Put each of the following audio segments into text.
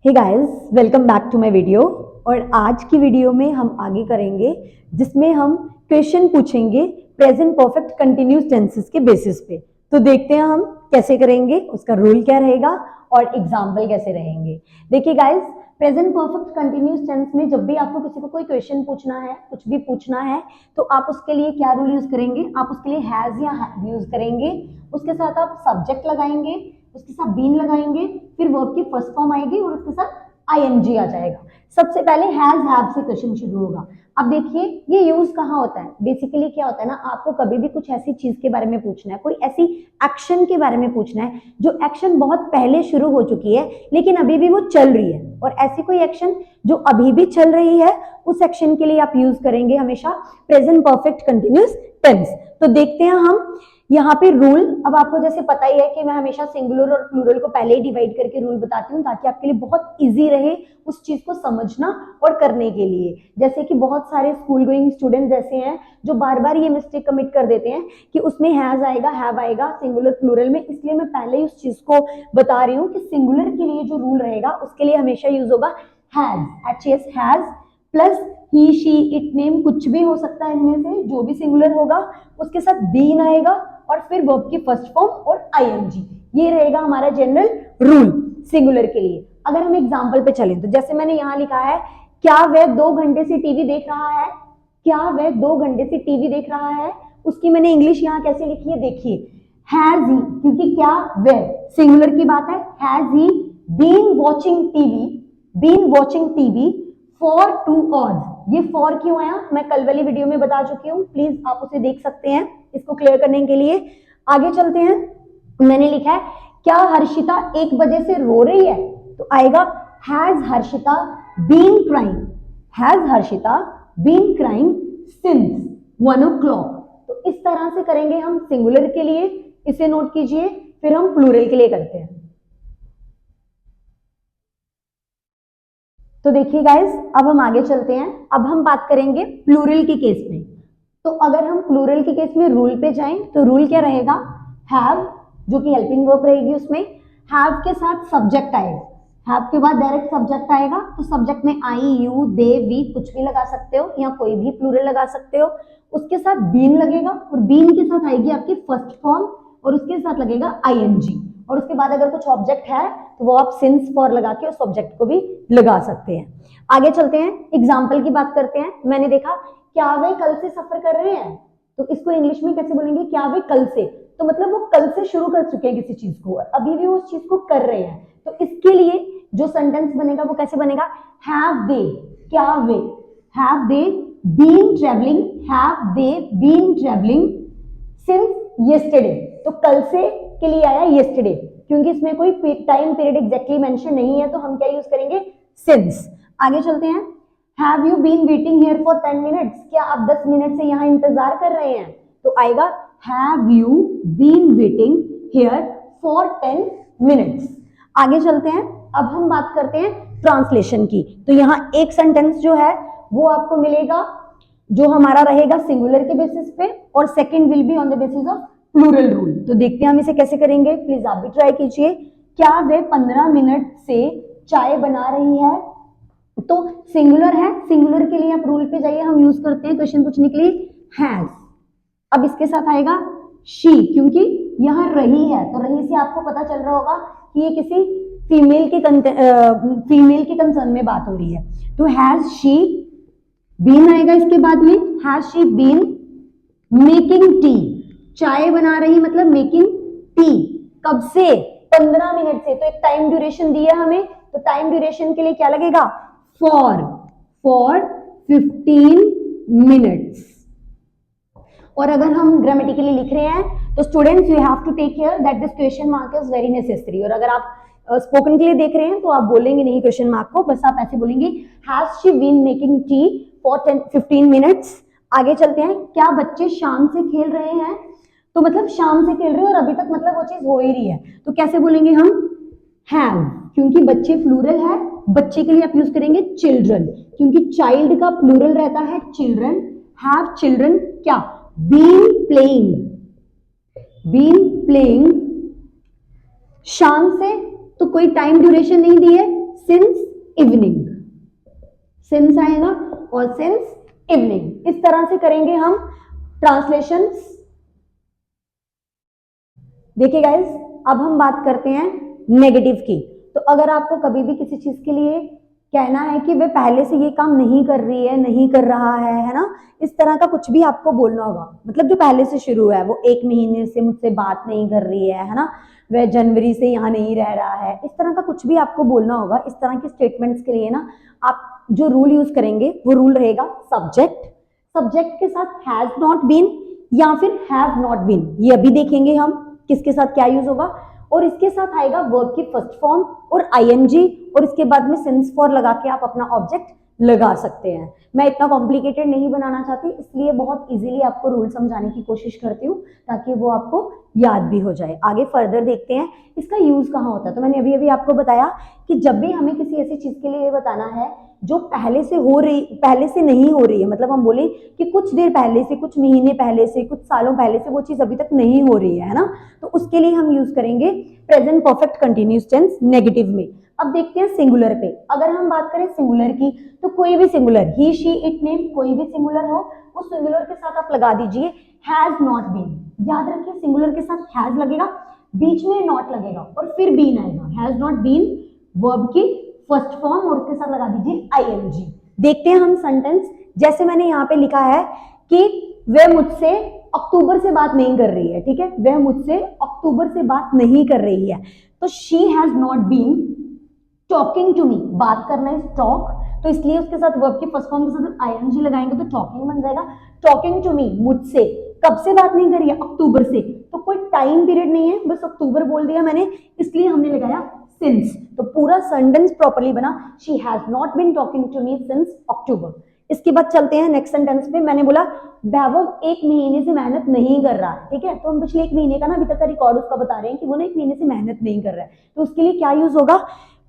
Hey guys, welcome back to my video. और आज की वीडियो में हम आगे करेंगे जिसमें हम क्वेश्चन पूछेंगे प्रेजेंट परफेक्ट कंटिन्यूस टेंसेस के बेसिस पे। तो देखते हैं हम कैसे करेंगे, उसका रूल क्या रहेगा और एग्जाम्पल कैसे रहेंगे। देखिए guys, present perfect continuous tense में जब भी आपको किसी को कोई क्वेश्चन पूछना है, कुछ भी पूछना है, तो आप उसके लिए क्या रूल यूज करेंगे? आप उसके लिए हैज या हैव यूज करेंगे, उसके साथ आप सब्जेक्ट लगाएंगे, उसके साथ बीन लगाएंगे, फिर वर्ब की फर्स्ट फॉर्म आएगी और उसके साथ आईएनजी आ जाएगा। सबसे पहले हैज हैव से क्वेश्चन शुरू होगा। अब देखिए ये यूज कहाँ होता है। बेसिकली क्या होता है ना, आपको कभी भी कुछ ऐसी चीज के बारे में पूछना है, कोई ऐसी एक्शन के बारे में पूछना है जो एक्शन बहुत पहले शुरू हो चुकी है लेकिन अभी भी वो चल रही है, और ऐसी कोई एक्शन जो अभी भी चल रही है, उस एक्शन के लिए आप यूज करेंगे हमेशा प्रेजेंट परफेक्ट कंटिन्यूस टेंस। तो देखते हैं हम यहाँ पे रूल। अब आपको जैसे पता ही है कि मैं हमेशा सिंगुलर और प्लूरल को पहले ही डिवाइड करके रूल बताती हूँ ताकि आपके लिए बहुत इजी रहे उस चीज को समझना और करने के लिए। जैसे कि बहुत सारे स्कूल गोइंग स्टूडेंट्स ऐसे हैं जो बार बार ये मिस्टेक कमिट कर देते हैं कि उसमें हैज आएगा, हैव आएगा सिंगुलर प्लूरल में, इसलिए मैं पहले ही उस चीज को बता रही हूँ कि सिंगुलर के लिए जो रूल रहेगा उसके लिए हमेशा यूज होगा has, H has plus he she it name, कुछ भी हो सकता है इनमें से, जो भी सिंगुलर होगा उसके साथ बीन आएगा और फिर वर्ब की फर्स्ट फॉर्म और आईएनजी। ये रहेगा हमारा जनरल रूल सिंगुलर के लिए। अगर हम एग्जांपल पे चलें तो जैसे मैंने यहाँ लिखा है, क्या वह 2 घंटे से टीवी देख रहा है? क्या वह 2 घंटे से टीवी देख रहा है? उसकी मैंने इंग्लिश यहाँ कैसे लिखी है, देखिए हैज ही, क्योंकि क्या वह सिंगुलर की बात है, has he been watching TV for 2 hours. ये फॉर क्यों आया मैं कल वाली वीडियो में बता चुकी हूँ, प्लीज आप उसे देख सकते हैं इसको क्लियर करने के लिए। आगे चलते हैं, मैंने लिखा है क्या हर्षिता 1 बजे से रो रही है? तो आएगा has Harshita been crying, has Harshita been crying since 1 o'clock। तो इस तरह से करेंगे हम सिंगुलर के लिए, इसे नोट कीजिए, फिर हम प्लूरल के लिए करते हैं। तो देखिए गाइस, अब हम आगे चलते हैं। अब हम बात करेंगे प्लूरल के केस में। तो अगर हम प्लूरल के केस में रूल पे जाएं तो रूल क्या रहेगा, हैव जो कि हेल्पिंग वर्ब रहेगी, उसमें हैव के साथ सब्जेक्ट आएगा, हैव के बाद डायरेक्ट सब्जेक्ट आएगा, तो सब्जेक्ट में आई, यू, दे, वी कुछ भी लगा सकते हो या कोई भी प्लूरल लगा सकते हो। उसके साथ बीन लगेगा और बीन के साथ आएगी आपकी फर्स्ट फॉर्म और उसके साथ लगेगा आईएनजी, और उसके बाद अगर कुछ ऑब्जेक्ट है तो वो आप सिंस फॉर लगा के उस ऑब्जेक्ट को भी लगा सकते हैं। आगे चलते हैं, एग्जाम्पल की बात करते हैं। मैंने देखा क्या वे कल से सफर कर रहे हैं, तो इसको इंग्लिश में कैसे बोलेंगे, क्या वे कल से, तो मतलब वो कल से शुरू कर चुके हैं किसी चीज को और अभी भी वो उस चीज को कर रहे हैं। तो इसके लिए जो सेंटेंस बनेगा वो कैसे बनेगा, हैव दे, क्या वे, have they been travelling, have they been travelling since yesterday. तो कल से के लिए आया येस्टरडे, क्योंकि इसमें कोई टाइम पीरियड एग्जैक्टली मेंशन नहीं है, तो हम क्या यूज करेंगे, सिंस। आगे चलते हैं, have you been waiting here for 10 minutes, क्या आप 10 मिनट से यहाँ इंतजार कर रहे हैं? तो आएगा have you been waiting here for 10 minutes. आगे चलते हैं, अब हम बात करते हैं ट्रांसलेशन की। तो यहाँ एक सेंटेंस जो है वो आपको मिलेगा जो हमारा रहेगा सिंगुलर के बेसिस पे, और second will be on the basis of plural rule. तो देखते हैं हम इसे कैसे करेंगे, प्लीज आप भी ट्राई कीजिए। क्या वे 15 मिनट से चाय बना रही है? तो सिंगुलर है, सिंगुलर के लिए आप रूल पे जाइए, हम यूज करते हैं क्वेश्चन पूछने के लिए हैज। अब इसके साथ आएगा शी, क्योंकि यहाँ रही है, तो रही से आपको पता चल रहा होगा कि ये किसी फीमेल के कंसर्न में बात हो रही है। तो हैज शी, बीन आएगा इसके बाद में, has she been making tea, चाय बना रही मतलब मेकिंग टी, कब से, 15 मिनट से। तो एक टाइम ड्यूरेशन दिया हमें, तो टाइम ड्यूरेशन के लिए क्या लगेगा, फॉर 15 मिनट्स। और अगर हम ग्रामेटिकली लिख रहे हैं तो students you have to take care that this question mark is very necessary. और अगर आप स्पोकन के लिए देख रहे हैं तो आप बोलेंगे नहीं क्वेश्चन मार्क को, बस आप ऐसे बोलेंगे has she been making tea for 15 minutes. आगे चलते हैं, क्या बच्चे शाम से खेल रहे हैं? तो मतलब शाम से खेल रहे हैं और अभी तक मतलब वो चीज हो ही रही है, तो कैसे बोलेंगे हम, हैव, क्योंकि बच्चे प्लूरल है, बच्चे के लिए आप यूज करेंगे चिल्ड्रन, क्योंकि चाइल्ड का प्लूरल रहता है चिल्ड्रन। हैव चिल्ड्रन क्या, बीन प्लेइंग शाम से, तो कोई टाइम ड्यूरेशन नहीं दी है, सिंस इवनिंग, सिंस आएगा और सिंस इवनिंग। इस तरह से करेंगे हम ट्रांसलेशंस। देखिए गाइस, अब हम बात करते हैं नेगेटिव की। तो अगर आपको कभी भी किसी चीज के लिए कहना है कि वे पहले से ये काम नहीं कर रही है, नहीं कर रहा है ना, इस तरह का कुछ भी आपको बोलना होगा, मतलब जो पहले से शुरू है, वो 1 महीने से मुझसे बात नहीं कर रही है ना, वह जनवरी से यहाँ नहीं रह रहा है, इस तरह का कुछ भी आपको बोलना होगा। इस तरह के स्टेटमेंट्स के लिए ना आप जो रूल यूज करेंगे वो रूल रहेगा सब्जेक्ट, सब्जेक्ट के साथ हैज नॉट बीन या फिर हैव नॉट बीन, ये अभी देखेंगे हम किसके साथ क्या यूज होगा। और इसके साथ आएगा वर्ब की फर्स्ट फॉर्म और आईएनजी, और इसके बाद में सिंस फॉर लगा के आप अपना ऑब्जेक्ट लगा सकते हैं। मैं इतना कॉम्प्लिकेटेड नहीं बनाना चाहती, इसलिए बहुत इजीली आपको रूल समझाने की कोशिश करती हूँ ताकि वो आपको याद भी हो जाए। आगे फर्दर देखते हैं इसका यूज कहाँ होता है। तो मैंने अभी अभी आपको बताया कि जब भी हमें किसी ऐसी चीज के लिए ये बताना है जो पहले से हो रही, पहले से नहीं हो रही है, मतलब हम बोले कि कुछ देर पहले से, कुछ महीने पहले से, कुछ सालों पहले से वो चीज अभी तक नहीं हो रही है ना, तो उसके लिए हम यूज करेंगे present perfect continuous tense negative में। अब देखते हैं सिंगुलर पे। अगर हम बात करें सिंगुलर की, तो कोई भी singular, he she it name, कोई भी सिंगुलर हो, उस सिंगुलर के साथ आप लगा दीजिए हैज नॉट बीन। याद रखिए सिंगुलर के साथ हैज लगेगा, बीच में नॉट लगेगा और फिर बीन आएगा। हैज नॉट बीन वर्ब की फर्स्ट फॉर्म और उसके साथ लगा दीजिए आईएनजी। देखते हैं हम सेंटेंस, जैसे मैंने यहाँ पे लिखा है कि वह मुझसे अक्टूबर से बात नहीं कर रही है, ठीक है, वह मुझसे अक्टूबर से बात नहीं कर रही है, तो she has not been talking to me, बात करना इज टॉक, तो इसलिए उसके साथ वर्ब की फर्स्ट फॉर्म के साथ आईएनजी लगाएंगे तो टॉकिंग बन जाएगा। टॉकिंग टू मी, मुझसे कब से बात नहीं करी है, अक्टूबर से, तो कोई टाइम पीरियड नहीं है, बस अक्टूबर बोल दिया मैंने, इसलिए हमने लगाया सिंस। तो पूरा सेंटेंस प्रॉपर्ली बना, she has not been talking to me since October. इसके बाद चलते हैं नेक्स्ट सेंटेंस पे। मैंने बोला वैभव 1 महीने से मेहनत नहीं कर रहा है, ठीक है, तो हम पिछले 1 महीने का ना अभी तक का रिकॉर्ड उसका बता रहे हैं कि वो ना 1 महीने से मेहनत नहीं कर रहा है, तो उसके लिए क्या यूज होगा,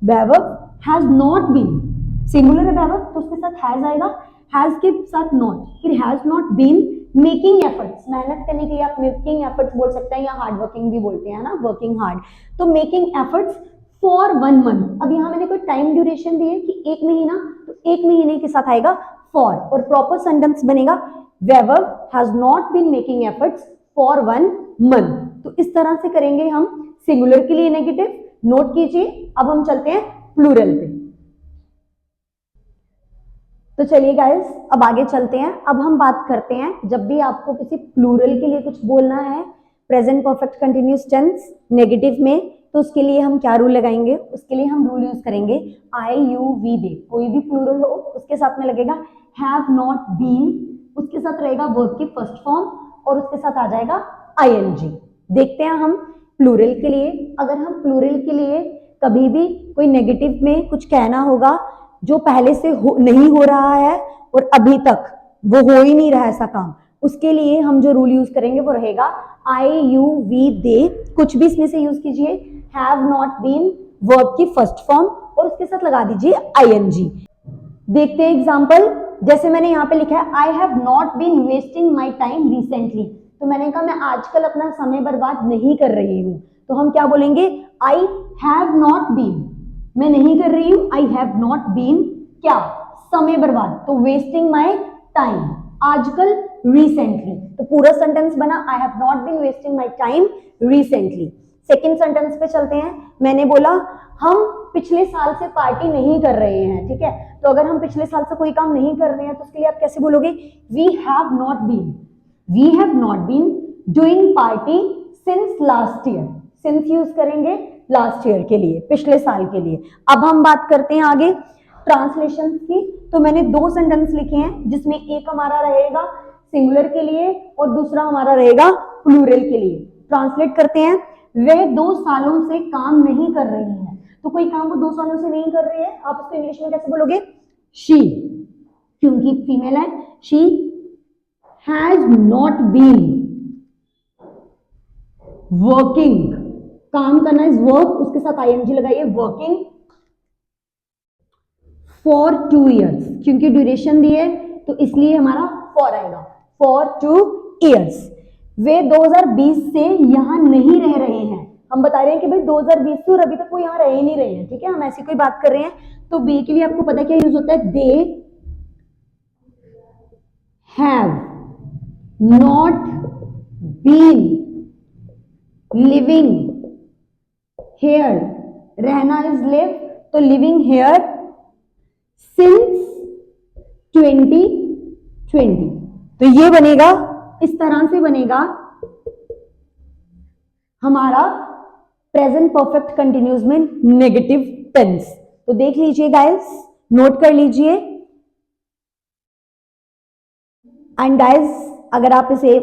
वैभव हैज नॉट बीन, सिंगुलर है वैभव तो उसके साथ हैज आएगा, हैज के साथ नॉट, फिर has not been making efforts, मेहनत करने के लिए आप मेकिंग एफर्ट्स बोल सकते हैं या हार्ड वर्किंग भी बोलते हैं ना, वर्किंग हार्ड, तो मेकिंग एफर्ट्स फॉर 1 मंथ। अब यहाँ मैंने कोई टाइम ड्यूरेशन दी है कि 1 महीना, तो 1 महीने के साथ आएगा फॉर, और प्रॉपर सेंटेंस बनेगा Vaibhav has not been making efforts for 1 month. तो इस तरह से करेंगे हम सिंगुलर के लिए नेगेटिव, नोट कीजिए। अब हम चलते हैं प्लूरल पे। तो चलिए गाइस, अब आगे चलते हैं। अब हम बात करते हैं जब भी आपको किसी प्लूरल के लिए कुछ बोलना है present perfect continuous tense negative में, तो उसके लिए हम क्या रूल लगाएंगे, उसके लिए हम रूल यूज करेंगे आई यू वी दे। कोई भी प्लूरल हो उसके साथ में लगेगा हैव नॉट बीन, उसके साथ रहेगा वर्ब की फर्स्ट फॉर्म और उसके साथ आ जाएगा आईएनजी। देखते हैं हम प्लूरल के लिए। अगर हम प्लूरल के लिए कभी भी कोई नेगेटिव में कुछ कहना होगा जो पहले से नहीं हो रहा है और अभी तक वो हो ही नहीं रहा ऐसा काम, उसके लिए हम जो रूल यूज करेंगे वो रहेगा आई यू वी दे। कुछ भी इसमें से यूज कीजिए, हैव नॉट बीन वर्ब की फर्स्ट फॉर्म और उसके साथ लगा दीजिए आईएनजी। देखते हैं एग्जांपल, जैसे मैंने यहाँ पे लिखा है I have not been wasting my time recently, तो मैंने कहा मैं आजकल अपना समय बर्बाद नहीं कर रही हूँ, तो हम क्या बोलेंगे आई हैव नॉट बीन, मैं नहीं कर रही हूँ, आई हैव नॉट बीन क्या, समय बर्बाद, तो वेस्टिंग माई टाइम आजकल, रिसेंटली, तो पूरा सेंटेंस बना I have not been wasting my time recently. Second sentence पे चलते हैं। मैंने बोला हम पिछले साल से पार्टी नहीं कर रहे हैं, ठीक है, तो अगर हम पिछले साल से कोई काम नहीं कर रहे हैं तो उसके लिए आप कैसे बोलोगे, we have not been doing party since last year, since use करेंगे लास्ट ईयर के लिए, पिछले साल के लिए। अब हम बात करते हैं आगे ट्रांसलेशन की। तो मैंने 2 सेंटेंस लिखे हैं जिसमें एक हमारा रहेगा सिंगुलर के लिए और दूसरा हमारा रहेगा प्लूरल के लिए। ट्रांसलेट करते हैं। वह 2 सालों से काम नहीं कर रही है, तो कोई काम वो 2 सालों से नहीं कर रही है, आप इसको इंग्लिश में कैसे बोलोगे, शी, क्योंकि फीमेल है, she has not been working, काम करना इज वर्क, उसके साथ आईएनजी लगाइए, वर्किंग फॉर 2 years, क्योंकि ड्यूरेशन दी है तो इसलिए हमारा फॉर आएगा, फॉर 2 years। वे 2020 से यहां नहीं रह रहे हैं, हम बता रहे हैं कि भाई 2020 से और अभी तक वो यहाँ रह ही नहीं रहे हैं, ठीक है, हम ऐसी कोई बात कर रहे हैं। तो बी के लिए आपको पता क्या यूज होता है, they have not been living here, रहना इज लिव, तो लिविंग हेयर सिंस 2020। तो ये बनेगा, इस तरह से बनेगा हमारा प्रेजेंट परफेक्ट कंटिन्यूस में नेगेटिव टेंस। तो देख लीजिए गाइस, नोट कर लीजिए। एंड गाइस, अगर आप इसे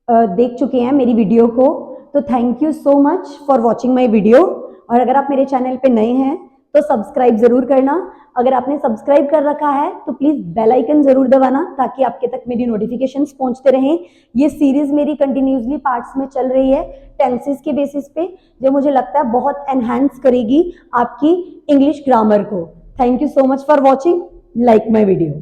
देख चुके हैं मेरी वीडियो को, तो thank you so much for watching my video. और अगर आप मेरे चैनल पे नए हैं तो सब्सक्राइब जरूर करना। अगर आपने सब्सक्राइब कर रखा है तो प्लीज बेल आइकन जरूर दबाना, ताकि आपके तक मेरी नोटिफिकेशंस पहुंचते रहें। ये सीरीज मेरी कंटिन्यूसली पार्ट्स में चल रही है टेंसेस के बेसिस पे, जो मुझे लगता है बहुत एनहांस करेगी आपकी इंग्लिश ग्रामर को। Thank you so much for watching, like my video.